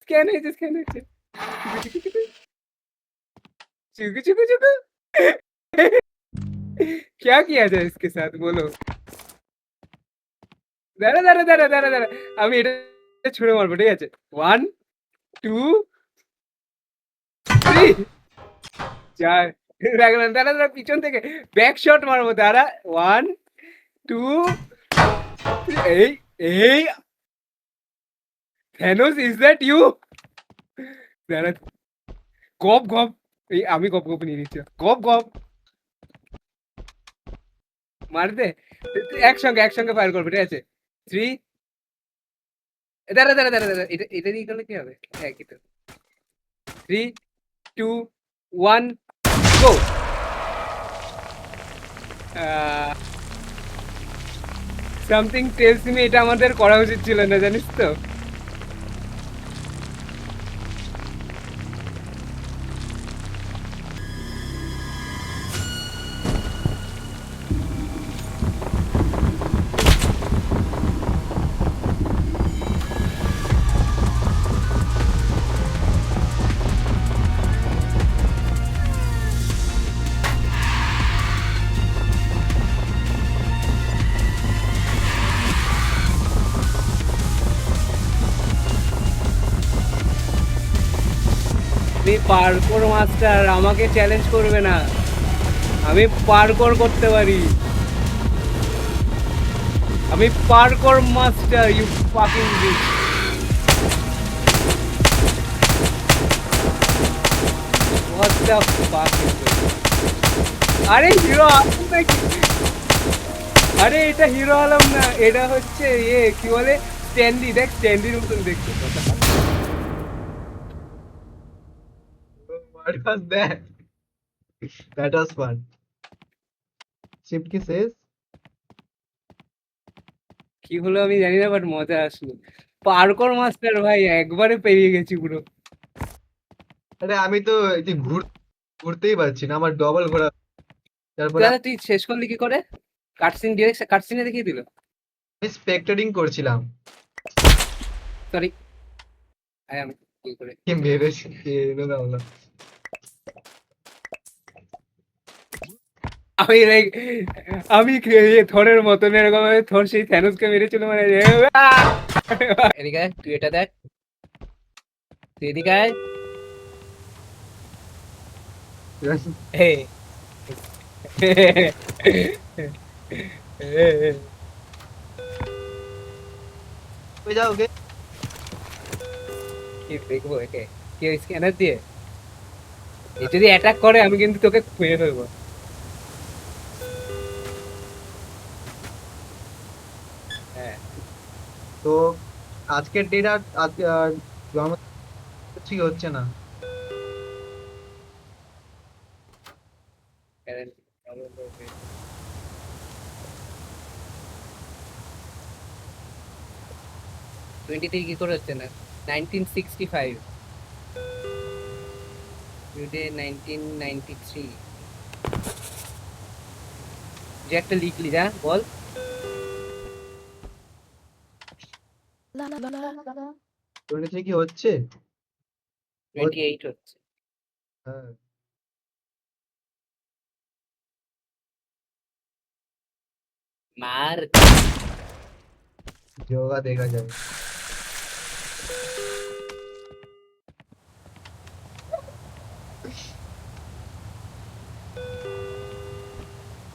Scan है चुकू चुकू चुकू क्या किया जाए इसके साथ बोलो। দাঁড়া দাঁড়া দাঁড়া দাঁড়া দাঁড়া আমি এটা ছুঁড়ে মারবো, ঠিক আছে? 1 2 3 চার রাখলাম। দাঁড়া দাঁড়া পিছন থেকে ব্যাক শট মারবো, দাঁড়া 1 2 এই এই থ্যানোস ইজ দ্যাট ইউ? দাঁড়া গপ গপ এই আমি গপ গপ নিয়ে নিচ্ছি, গপ গপ মারতে একসঙ্গে ফায়ার করবে, ঠিক আছে? 3 দাঁড়া দাঁড়া দাঁড়া দাঁড়া এটা এটা দিয়ে করলে কি হবে? হ্যাঁ কি তো 3 2 1 গো। সামথিং টেলস মি এটা আমাদের করা উচিত ছিল না, জানিস তো? আমি পার্কোর মাস্টার, আমাকে চ্যালেঞ্জ করবে না, আমি পার্কোর করতে পারি, আমি parkour master. You fucking bitch. What the fuck? আরে হিরো আলম নাকি? আরে এটা হিরো আলম না, এটা হচ্ছে কি বলে স্ট্যান্ডি। দেখ স্ট্যান্ডির মতন দেখতে। What was that? That was fun. Shift কি শেষ? কি হলো আমি জানি না, বাট মজা আসলো। পার্কোর মাস্টার ভাই, একবারে পেরিয়ে গেছি পুরো। আরে আমি তো ঘুরতেই পারছি না, আমার ডবল ঘোরা। তারপরে দাদা তুই শেষ করলি কি করে? কাটসিন ডিরেক্ট কাটসিনে দেখিয়ে দিল। আমি স্পেক্টেটিং করছিলাম। সরি আই এম কি করে কি মেরেছি এনে দাও না। আমি লাইক আমি থরের মতন এরকম থর সেই থ্যানোসকে মেরেছিল মানে এদিকে আয়, তুই এটা দেখ, তুই এদিকে আয়। হে কই যাও ওকে? কি দেখবো একে? কি স্ক্যানার দিয়ে এ যদি অ্যাটাক করে আমি কিন্তু তোকে খুঁজে ফেলবো। হ্যাঁ তো আজকের ডেট আর আজকে জন্ম কিছুই হচ্ছে না। টোয়েন্টি কি করে হচ্ছে না? 1965 টুডে 1993 যে একটা লিখলি যা বল। 23 কি হচ্ছে? 28 হচ্ছে। হ্যাঁ মার যোগা দেখা যাবে।